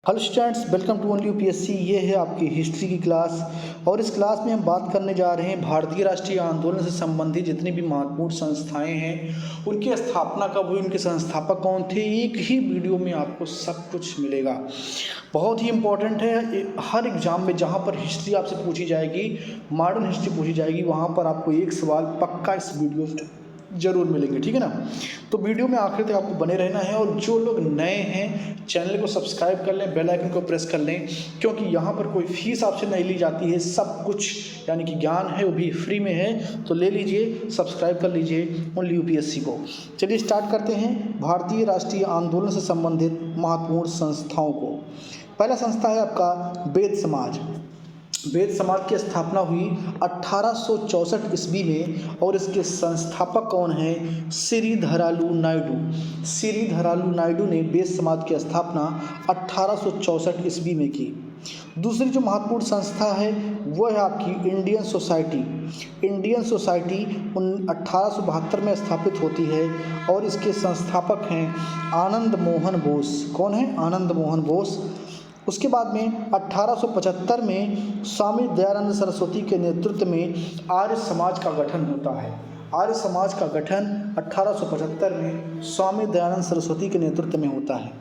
Hello students, welcome to only UPSC. ये है आपकी हिस्ट्री की क्लास और इस क्लास में हम बात करने जा रहे हैं भारतीय राष्ट्रीय आंदोलन से संबंधित जितनी भी महत्वपूर्ण संस्थाएं हैं उनकी स्थापना कब हुई, उनके संस्थापक कौन थे। एक ही वीडियो में आपको सब कुछ मिलेगा। बहुत ही इंपॉर्टेंट है। हर एग्जाम में जहाँ पर हिस्ट्री आपसे पूछी जाएगी, मॉडर्न हिस्ट्री पूछी जाएगी, वहाँ पर आपको एक सवाल पक्का इस वीडियो से जरूर मिलेंगे, ठीक है ना। तो वीडियो में आखिर तक आपको बने रहना है और जो लोग नए हैं चैनल को सब्सक्राइब कर लें, बेल आइकन को प्रेस कर लें, क्योंकि यहाँ पर कोई फीस आपसे नहीं ली जाती है। सब कुछ यानी कि ज्ञान है वो भी फ्री में है, तो ले लीजिए, सब्सक्राइब कर लीजिए ओनली यूपीएससी को। चलिए स्टार्ट करते हैं भारतीय राष्ट्रीय आंदोलन से संबंधित महत्वपूर्ण संस्थाओं को। पहला संस्था है आपका वेद समाज। वेद समाज की स्थापना हुई 1864 ईस्वी में और इसके संस्थापक कौन हैं? श्रीधरालु नायडू। श्रीधरालु नायडू ने वेद समाज की स्थापना 1864 ईस्वी में की। दूसरी जो महत्वपूर्ण संस्था है वो है आपकी इंडियन सोसाइटी। इंडियन सोसाइटी 1872 में स्थापित होती है और इसके संस्थापक हैं आनंद मोहन बोस। कौन है? आनंद मोहन बोस। उसके बाद में 1875 में स्वामी दयानंद सरस्वती के नेतृत्व में आर्य समाज का गठन होता है। आर्य समाज का गठन 1875 में स्वामी दयानंद सरस्वती के नेतृत्व में होता है।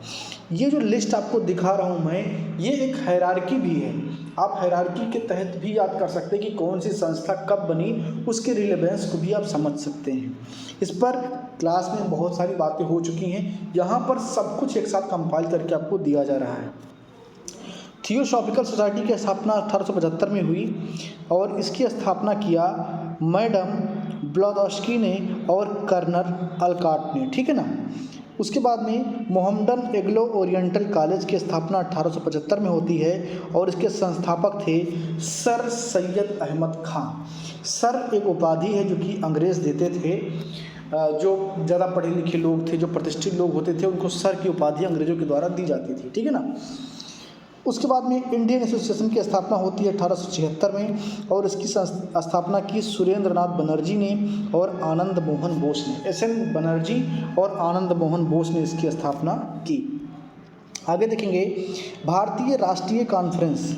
ये जो लिस्ट आपको दिखा रहा हूँ मैं, ये एक हायरार्की भी है। आप हायरार्की के तहत भी याद कर सकते हैं कि कौन सी संस्था कब बनी, उसके रिलेवेंस को भी आप समझ सकते हैं। इस पर क्लास में बहुत सारी बातें हो चुकी हैं, यहाँ पर सब कुछ एक साथ कंपाइल करके आपको दिया जा रहा है। थियोसॉफिकल सोसाइटी की स्थापना 1875 में हुई और इसकी स्थापना किया मैडम ब्लॉदस्की ने और कर्नल अलकाट ने, ठीक है ना। उसके बाद में मोहम्मदन एग्लो ओरिएंटल कॉलेज की स्थापना 1875 में होती है और इसके संस्थापक थे सर सैयद अहमद खान। सर एक उपाधि है जो कि अंग्रेज देते थे। जो ज़्यादा पढ़े लिखे लोग थे, जो प्रतिष्ठित लोग होते थे, उनको सर की उपाधि अंग्रेजों के द्वारा दी जाती थी, ठीक है ना। उसके बाद में इंडियन एसोसिएशन की स्थापना होती है 1876 में और इसकी स्थापना की सुरेंद्र नाथ बनर्जी ने और आनंद मोहन बोस ने। एस.एन. बनर्जी और आनंद मोहन बोस ने इसकी स्थापना की। आगे देखेंगे भारतीय राष्ट्रीय कॉन्फ्रेंस।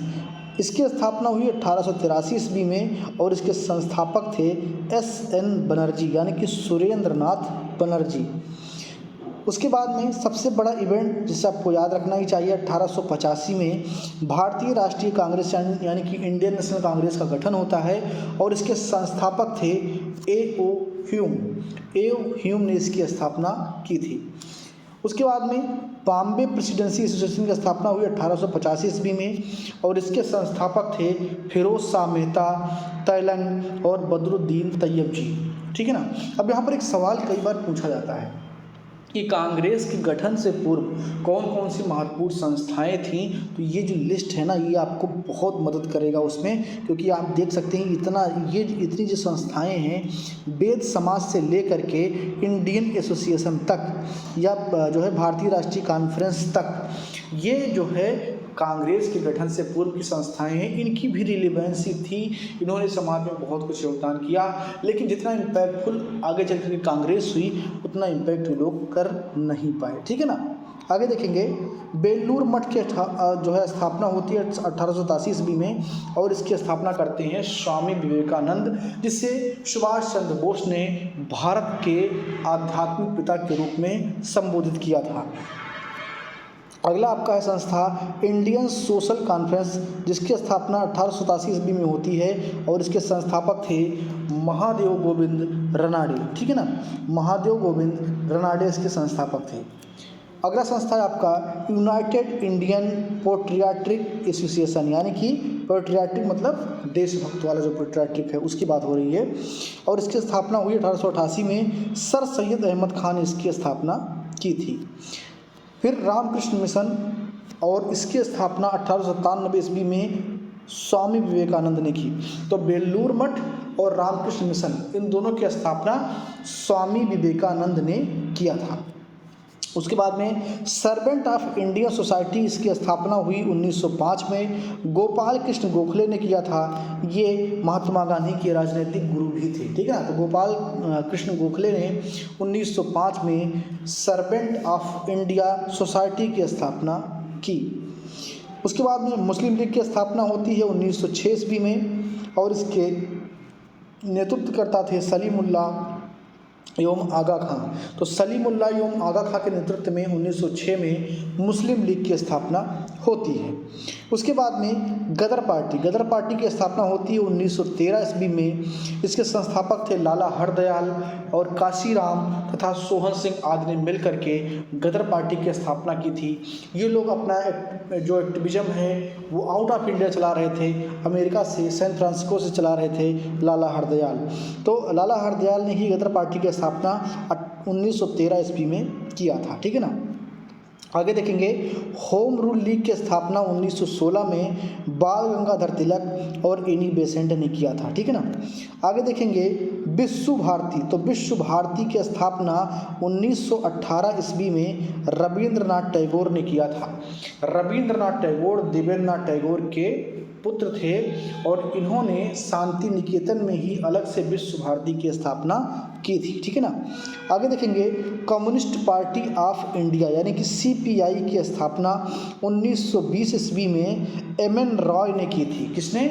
इसकी स्थापना हुई 1883 ईस्वी में और इसके संस्थापक थे एस.एन. बनर्जी यानी कि सुरेंद्र नाथ बनर्जी। उसके बाद में सबसे बड़ा इवेंट जिसे आपको याद रखना ही चाहिए, 1885 में भारतीय राष्ट्रीय कांग्रेस यानी कि इंडियन नेशनल कांग्रेस का गठन होता है और इसके संस्थापक थे ए.ओ. ह्यूम। ए.ओ. ह्यूम ने इसकी स्थापना की थी। उसके बाद में बॉम्बे प्रेसिडेंसी एसोसिएशन की स्थापना हुई 1885 ईस्वी में और इसके संस्थापक थे फिरोज शाह मेहता, तैलंग और बदरुद्दीन तैयब जी, ठीक है ना। अब यहाँ पर एक सवाल कई बार पूछा जाता है कि कांग्रेस के गठन से पूर्व कौन कौन सी महत्वपूर्ण संस्थाएं थीं। तो ये जो लिस्ट है ना, ये आपको बहुत मदद करेगा उसमें, क्योंकि आप देख सकते हैं इतनी जो संस्थाएं हैं, वेद समाज से लेकर के इंडियन एसोसिएशन तक या जो है भारतीय राष्ट्रीय कॉन्फ्रेंस तक, ये जो है कांग्रेस के गठन से पूर्व की संस्थाएं हैं। इनकी भी रिलेवेंसी थी, इन्होंने समाज में बहुत कुछ योगदान किया, लेकिन जितना इम्पैक्टफुल आगे चल कर कांग्रेस हुई उतना इम्पैक्ट लोग कर नहीं पाए, ठीक है ना। आगे देखेंगे बेलूर मठ के जो है स्थापना होती है 1883 ईस्वी में और इसकी स्थापना करते हैं स्वामी विवेकानंद, जिसे सुभाष चंद्र बोस ने भारत के आध्यात्मिक पिता के रूप में संबोधित किया था। अगला आपका है संस्था इंडियन सोशल कॉन्फ्रेंस, जिसकी स्थापना 1887 ईस्वी में होती है और इसके संस्थापक थे महादेव गोविंद रनाडे, ठीक है ना। महादेव गोविंद रनाडे इसके संस्थापक थे। अगला संस्था है आपका यूनाइटेड इंडियन पेट्रियाटिक एसोसिएशन, यानी कि पेट्रियाटिक मतलब देशभक्त वाला जो पेट्रियाटिक है उसकी बात हो रही है और इसकी स्थापना हुई 1888 में। सर सैयद अहमद खान ने इसकी स्थापना की थी। फिर रामकृष्ण मिशन और इसकी स्थापना 1897 ईस्वी में स्वामी विवेकानंद ने की। तो बेलूर मठ और रामकृष्ण मिशन, इन दोनों की स्थापना स्वामी विवेकानंद ने किया था। उसके बाद में सर्वेंट ऑफ इंडिया सोसाइटी, इसकी स्थापना हुई 1905 में। गोपाल कृष्ण गोखले ने किया था। ये महात्मा गांधी के राजनीतिक गुरु भी थे, ठीक है ना। तो गोपाल कृष्ण गोखले ने 1905 में सर्वेंट ऑफ इंडिया सोसाइटी की स्थापना की। उसके बाद में मुस्लिम लीग की स्थापना होती है 1906 ईस्वी में, और इसके नेतृत्वकर्ता थे सलीमुल्लाह एवं आगा खां। तो सलीमुल्लाह एवं आगा खां के नेतृत्व में 1906 में मुस्लिम लीग की स्थापना होती है। उसके बाद में गदर पार्टी की स्थापना होती है 1913 ईस्वी में। इसके संस्थापक थे लाला हरदयाल और काशीराम तथा सोहन सिंह आदि ने मिलकर के गदर पार्टी की स्थापना की थी। ये लोग अपना जो एक्टिविज्म है वो आउट ऑफ इंडिया चला रहे थे, अमेरिका से, सैन फ्रांसिस्को से चला रहे थे लाला हरदयाल। तो लाला हरदयाल ने ही गदर पार्टी की स्थापना 1913 ईस्वी में किया था, ठीक है ना। आगे देखेंगे होम रूल लीग की स्थापना 1916 में बाल गंगाधर तिलक और एनी बेसेंट ने किया था, ठीक है ना। आगे देखेंगे विश्व भारती। तो विश्व भारती की स्थापना 1918 ईस्वी में रविंद्रनाथ टैगोर ने किया था। रविंद्रनाथ टैगोर देवेंद्रनाथ टैगोर के पुत्र थे और इन्होंने शांति निकेतन में ही अलग से विश्व भारती की स्थापना की थी, ठीक है ना। आगे देखेंगे कम्युनिस्ट पार्टी ऑफ इंडिया यानी कि सीपीआई की स्थापना 1920 ईस्वी में एम.एन. रॉय ने की थी। किसने?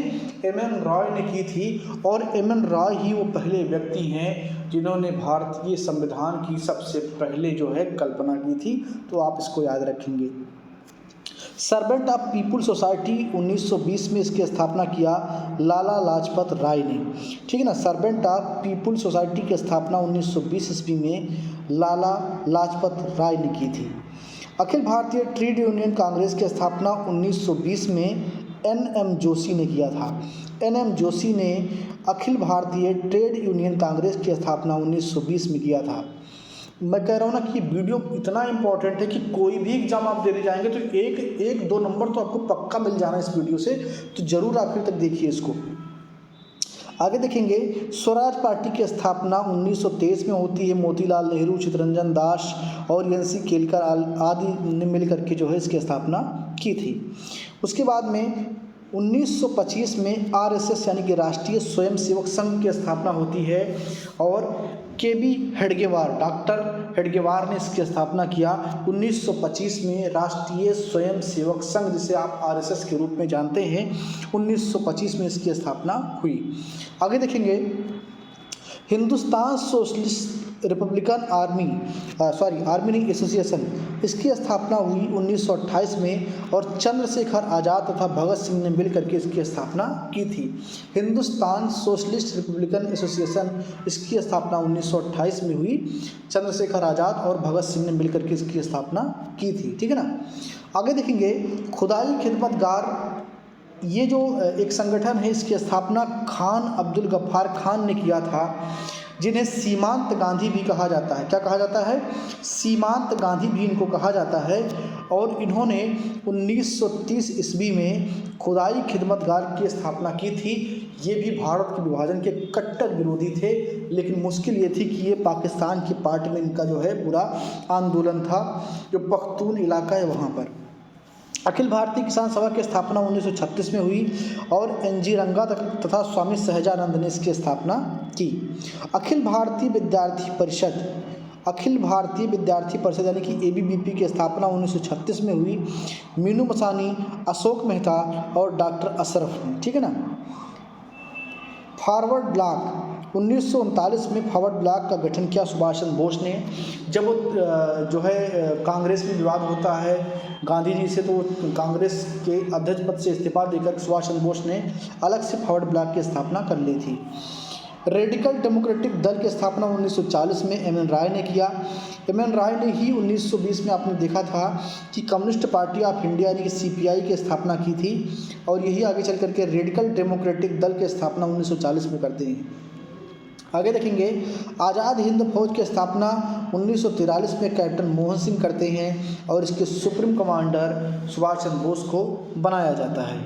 एम.एन. रॉय ने की थी, और एम.एन. रॉय ही वो पहले व्यक्ति हैं जिन्होंने भारतीय संविधान की सबसे पहले जो है कल्पना की थी। तो आप इसको याद रखेंगे। सर्वेंट ऑफ पीपुल सोसाइटी 1920 में इसकी स्थापना किया लाला लाजपत राय ने, ठीक है ना। सर्वेंट ऑफ पीपुल सोसाइटी की स्थापना 1920 ईस्वी में लाला लाजपत राय ने की थी। अखिल भारतीय ट्रेड यूनियन कांग्रेस की स्थापना 1920 में एन.एम. जोशी ने किया था। एन.एम. जोशी ने अखिल भारतीय ट्रेड यूनियन कांग्रेस की स्थापना 1920 में किया था। मैं कह रहा हूँ ना कि वीडियो इतना इंपॉर्टेंट है कि कोई भी एग्जाम आप देने जाएंगे तो एक दो नंबर तो आपको पक्का मिल जाना इस वीडियो से, तो जरूर आखिर तक देखिए इसको। आगे देखेंगे स्वराज पार्टी की स्थापना 1923 में होती है। मोतीलाल नेहरू, चित्तरंजन दास और एन.सी. केलकर आदि ने मिलकर के जो है इसकी स्थापना की थी। उसके बाद में 1925 में आरएसएस यानी कि राष्ट्रीय स्वयंसेवक संघ की स्थापना होती है, और के.बी. हेडगेवार, डॉक्टर हेडगेवार ने इसकी स्थापना किया 1925 में। राष्ट्रीय स्वयंसेवक संघ जिसे आप आरएसएस के रूप में जानते हैं, 1925 में इसकी स्थापना हुई। आगे देखेंगे हिंदुस्तान सोशलिस्ट रिपब्लिकन आर्मी नहीं एसोसिएशन, इसकी स्थापना हुई 1928 में, और चंद्रशेखर आज़ाद तथा भगत सिंह ने मिलकर के इसकी स्थापना की थी। हिंदुस्तान सोशलिस्ट रिपब्लिकन एसोसिएशन, इसकी स्थापना 1928 में हुई। चंद्रशेखर आज़ाद और भगत सिंह ने मिलकर के इसकी स्थापना की थी, ठीक है ना। आगे देखेंगे खुदाई खिदमतगार, ये जो एक संगठन है इसकी स्थापना खान अब्दुल गफ्फार खान ने किया था, जिन्हें सीमांत गांधी भी कहा जाता है। क्या कहा जाता है? सीमांत गांधी भी इनको कहा जाता है। और इन्होंने 1930 ईस्वी में खुदाई खिदमतगार की स्थापना की थी। ये भी भारत के विभाजन के कट्टर विरोधी थे, लेकिन मुश्किल ये थी कि ये पाकिस्तान की पार्टी में इनका जो है पूरा आंदोलन था, जो पख्तून इलाका है वहाँ पर। अखिल भारतीय किसान सभा की स्थापना 1936 में हुई, और एन.जी. रंगा तथा स्वामी सहजानंद ने इसकी स्थापना की। अखिल भारतीय विद्यार्थी परिषद यानी कि ABVP की स्थापना 1936 में हुई। मीनू मसानी, अशोक मेहता और डॉक्टर अशरफ ने, ठीक है ना। फॉरवर्ड ब्लॉक 1939 में फॉरवर्ड ब्लॉक का गठन किया सुभाष चंद्र बोस ने। जब जो है कांग्रेस में विवाद होता है गांधी जी से, तो कांग्रेस के अध्यक्ष पद से इस्तीफा देकर सुभाष चंद्र बोस ने अलग से फॉरवर्ड ब्लॉक की स्थापना कर ली थी। रेडिकल डेमोक्रेटिक दल की स्थापना 1940 में एम.एन. राय ने किया। एम.एन. राय ने ही 1920 में आपने देखा था कि कम्युनिस्ट पार्टी ऑफ इंडिया यानी कि CPI की स्थापना की थी, और यही आगे चल करके रेडिकल डेमोक्रेटिक दल की स्थापना 1940 में करते हैं। आगे देखेंगे आज़ाद हिंद फौज की स्थापना 1943 में कैप्टन मोहन सिंह करते हैं, और इसके सुप्रीम कमांडर सुभाष चंद्र बोस को बनाया जाता है।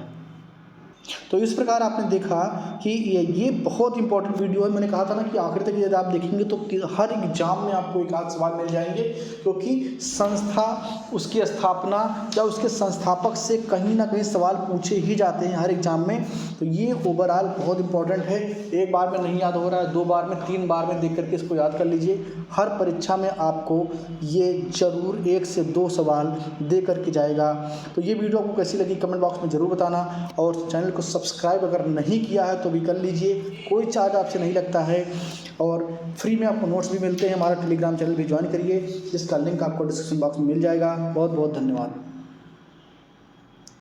तो इस प्रकार आपने देखा कि ये बहुत इंपॉर्टेंट वीडियो है। मैंने कहा था ना कि आखिर तक यदि आप देखेंगे तो हर एग्जाम में आपको एक आध सवाल मिल जाएंगे, क्योंकि संस्था, उसकी स्थापना या उसके संस्थापक से कहीं ना कहीं सवाल पूछे ही जाते हैं हर एग्जाम में। तो ये ओवरऑल बहुत इंपॉर्टेंट है। एक बार में नहीं याद हो रहा है, 2 बार में, 3 बार में देख करके इसको याद कर लीजिए। हर परीक्षा में आपको ये जरूर 1 से 2 सवाल दे करके जाएगा। तो ये वीडियो आपको कैसी लगी कमेंट बॉक्स में ज़रूर बताना, और चैनल को सब्सक्राइब अगर नहीं किया है तो भी कर लीजिए, कोई चार्ज आपसे नहीं लगता है। और फ्री में आपको नोट्स भी मिलते हैं। हमारा टेलीग्राम चैनल भी ज्वाइन करिए, जिसका लिंक आपको डिस्क्रिप्शन बॉक्स में मिल जाएगा। बहुत बहुत धन्यवाद।